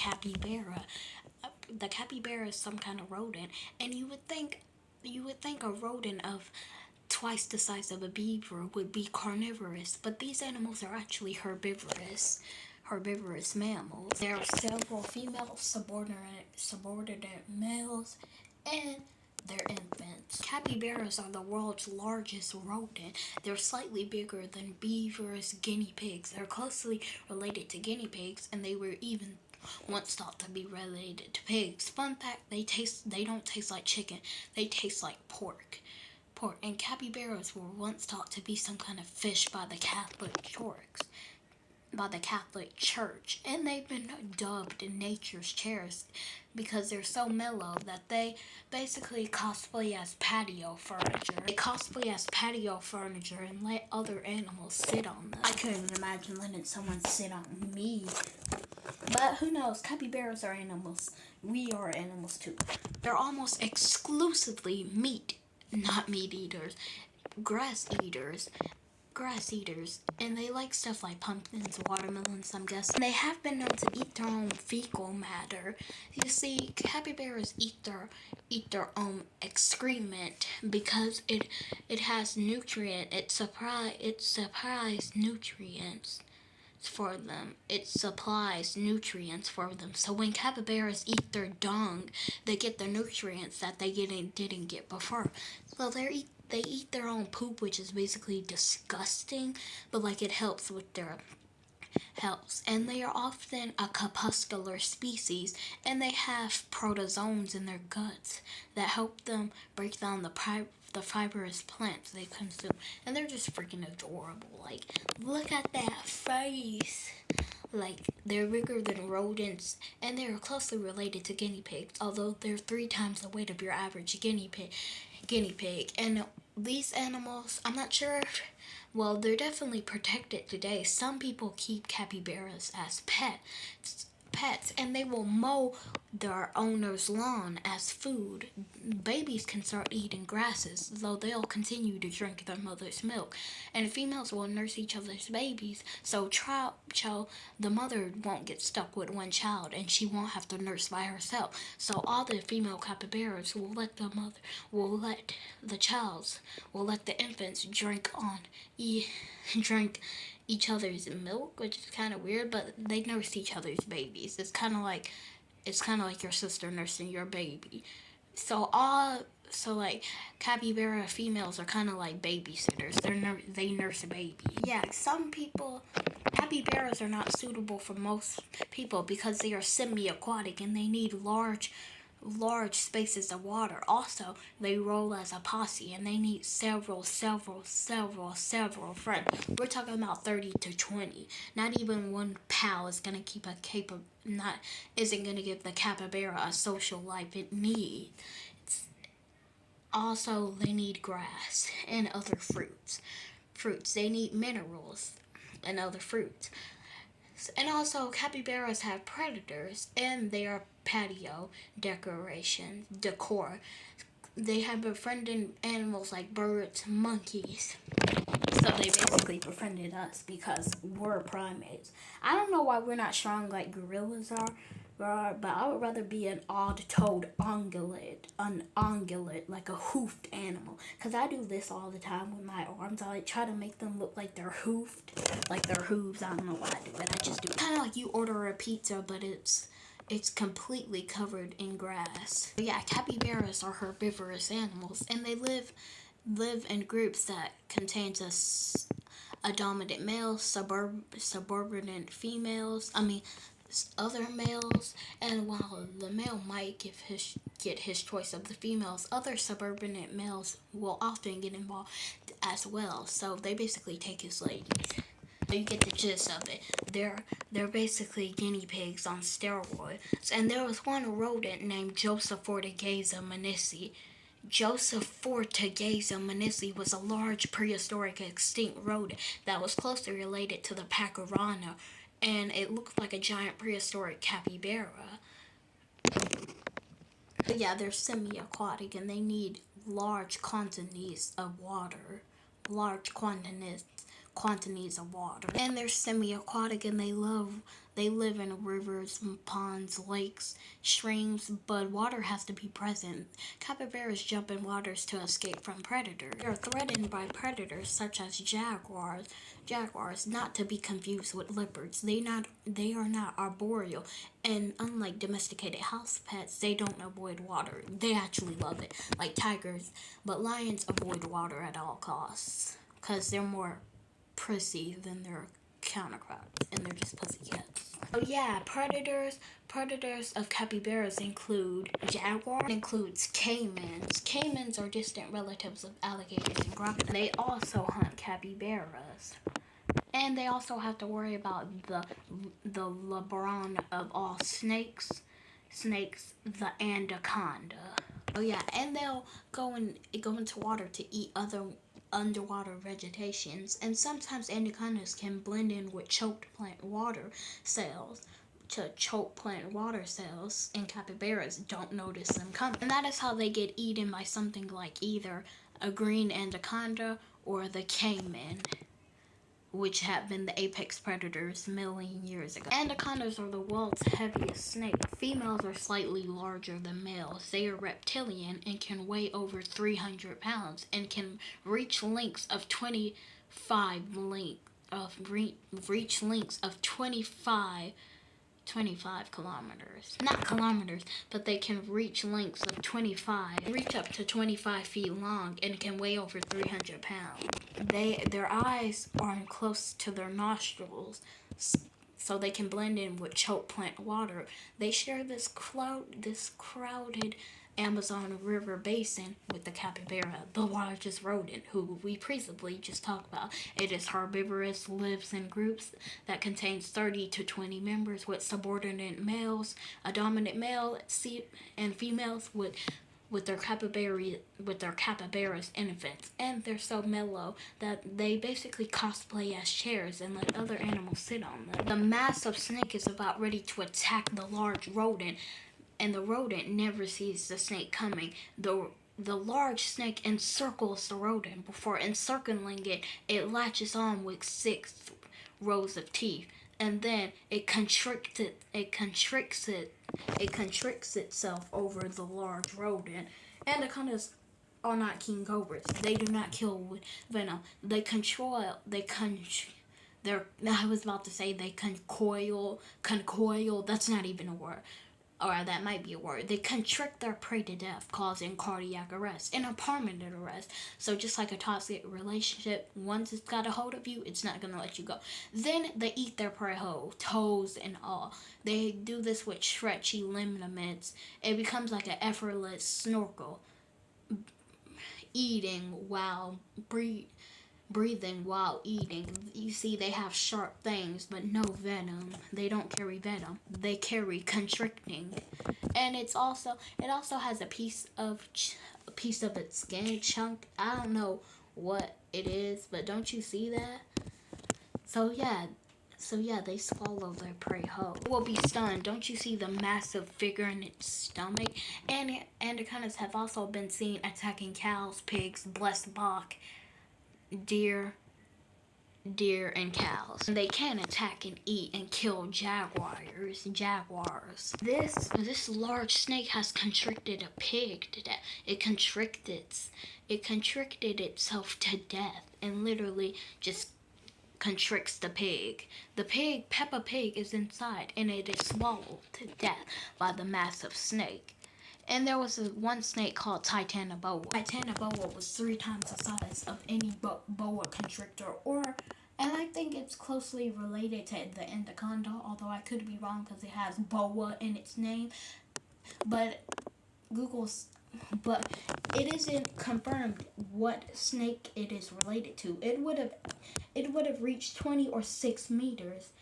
capybara. The capybara is some kind of rodent, and you would think a rodent of twice the size of a beaver would be carnivorous, but these animals are actually herbivorous mammals. There are several female subordinate males and their infants. Capybaras are the world's largest rodent. They're slightly bigger than beavers, guinea pigs. They're closely related to guinea pigs, and they were even once thought to be related to pigs. Fun fact, they don't taste like chicken. They taste like pork. And capybaras were once thought to be some kind of fish by the Catholic Church, and they've been dubbed nature's chairs because they're so mellow that they basically cosplay as patio furniture. They cosplay as patio furniture and let other animals sit on them. I couldn't imagine letting someone sit on me. But who knows? Capybaras are animals. We are animals too. They're almost exclusively not meat eaters, grass eaters. Grass eaters, and they like stuff like pumpkins, watermelons, I'm guessing. They have been known to eat their own fecal matter. You see, capybaras eat their own excrement because it has it supplies nutrients for them. It supplies nutrients for them. So when capybaras eat their dung, they get the nutrients that they didn't get before. So they eat their own poop, which is basically disgusting, but like it helps with their health. And they are often a crepuscular species, and they have protozoans in their guts that help them break down the fibrous plants they consume. And they're just freaking adorable. Like, look at that face. Like, they're bigger than rodents, and they are closely related to guinea pigs, although they're 3 times the weight of your average guinea pig. And these animals, I'm not sure if, well, they're definitely protected today. Some people keep capybaras as pets, and they will mow their owner's lawn as food. Babies can start eating grasses, though they'll continue to drink their mother's milk. And females will nurse each other's babies, so the mother won't get stuck with one child, and she won't have to nurse by herself. So all the female capybaras will let the infants drink each other's milk, which is kind of weird, but they nurse each other's babies. It's kind of like your sister nursing your baby. So capybara females are kind of like babysitters. They nurse a baby. Yeah, some people capybaras are not suitable for most people because they are semi-aquatic and they need large spaces of water. Also, they roll as a posse and they need several friends. We're talking about 30 to 20. Not even one pal is gonna isn't gonna give the capybara a social life it needs. Also, they need grass and other fruits. They need minerals and other fruits. And also, capybaras have predators, and they are patio decor. They have befriended animals like birds, monkeys. So they basically befriended us because we're primates. I don't know why we're not strong like gorillas are, but I would rather be an odd-toed ungulate, like a hoofed animal. Because I do this all the time with my arms. I like try to make them look like they're hoofed, like they're hooves. I don't know why I do it. I just do it. Kind of like you order a pizza, but it's completely covered in grass. But yeah, capybaras are herbivorous animals, and they live in groups that contains a dominant male, subordinate females. Other males, and while the male might get his choice of the females, other subordinate males will often get involved as well. So they basically take his ladies. You get the gist of it. They're basically guinea pigs on steroids. And there was one rodent named Joseph Fortigeza Manissi. Joseph Fortigeza Manissi was a large prehistoric extinct rodent that was closely related to the Pacarana, and it looked like a giant prehistoric capybara. But yeah, they're semi-aquatic and they need large quantities of water. Large quantities of water. And they're semi-aquatic, and they live in rivers, ponds, lakes, streams, but water has to be present. Capybaras jump in waters to escape from predators. They are threatened by predators such as jaguars, not to be confused with leopards. They are not arboreal, and unlike domesticated house pets, they don't avoid water. They actually love it, like tigers, but lions avoid water at all costs because they're more prissy than their counterparts, and they're just pussycats. Oh yeah, predators of capybaras include jaguar, includes caimans. Caimans are distant relatives of alligators and crocodiles. They also hunt capybaras. And they also have to worry about the LeBron of all snakes, the anaconda. Oh yeah, and they'll go into water to eat other underwater vegetations, and sometimes anacondas can blend in with choked plant water cells to choke plant water cells, and capybaras don't notice them coming. And that is how they get eaten by something like either a green anaconda or the caiman, which have been the apex predators million years ago. Anacondas are the world's heaviest snake. Females are slightly larger than males. They are reptilian and can weigh over 300 pounds and can reach lengths of 25 kilometers. Not kilometers, but they can reach lengths of 25, reach up to 25 feet long, and can weigh over 300 pounds. Their eyes are close to their nostrils, so they can blend in with choke plant water. They share this crowded Amazon River basin with the capybara, the largest rodent, who we previously just talked about. It is herbivorous, lives in groups that contains 30 to 20 members with subordinate males, a dominant male, and females with their capybaras infants, and they're so mellow that they basically cosplay as chairs and let other animals sit on them. The massive snake is about ready to attack the large rodent, and the rodent never sees the snake coming. The large snake encircles the rodent. Before encircling it, it latches on with 6 rows of teeth, and then it constricts itself over the large rodent. Anacondas are not king cobras. They do not kill with venom. I was about to say they concoil. That's not even a word. Or that might be a word. They constrict their prey to death, causing cardiac arrest and a permanent arrest. So just like a toxic relationship, once it's got a hold of you, it's not going to let you go. Then they eat their prey whole, toes and all. They do this with stretchy ligaments. It becomes like an effortless snorkel, eating while breathing while eating. You see, they have sharp things, but no venom. They don't carry venom. They carry constricting, and it also has a piece of its skin chunk. I don't know what it is, but don't you see that? So yeah, they swallow their prey whole. It will be stunned. Don't you see the massive figure in its stomach? And anacondas have also been seen attacking cows, pigs, blessed bok, deer and cows. And they can attack and eat and kill jaguars. This large snake has constricted a pig to death. It constricted itself to death and literally just constricts the pig. The pig, Peppa Pig, is inside, and it is swallowed to death by the massive snake. And there was one snake called Titanoboa. Titanoboa was 3 times the size of any boa constrictor, and I think it's closely related to the anaconda, although I could be wrong because it has boa in its name. But it isn't confirmed what snake it is related to. It would have reached 20 or 6 meters.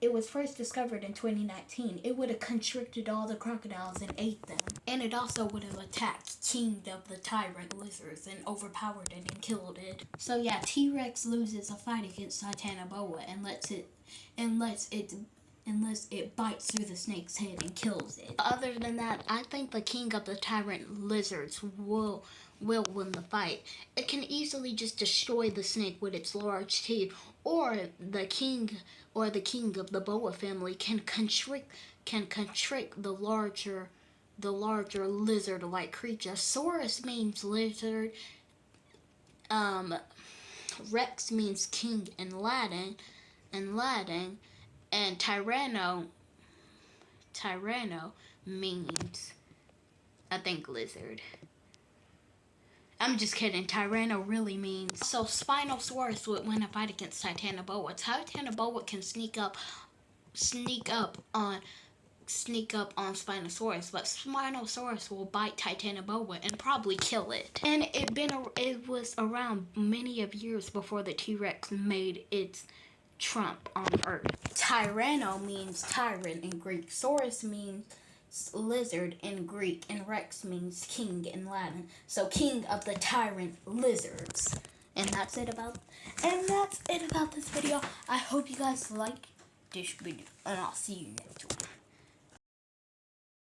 It was first discovered in 2019. It would have constricted all the crocodiles and ate them. And it also would have attacked King of the Tyrant Lizards and overpowered it and killed it. So yeah, T-Rex loses a fight against Titanoboa unless it bites through the snake's head and kills it. Other than that, I think the King of the Tyrant Lizards will will win the fight. It can easily just destroy the snake with its large teeth, or the king of the boa family can constrict the larger lizard-like creature. Saurus means lizard. Um, Rex means king in Latin, and Tyranno means, I think, lizard. I'm just kidding. Tyranno really means. So Spinosaurus would win a fight against Titanoboa. Titanoboa can sneak up on Spinosaurus, but Spinosaurus will bite Titanoboa and probably kill it. And it was around many of years before the T-Rex made its trump on Earth. Tyranno means tyrant in Greek. Saurus means lizard in Greek, and Rex means king in Latin. So king of the tyrant lizards. And that's it about this video. I hope you guys like this video, and I'll see you next one.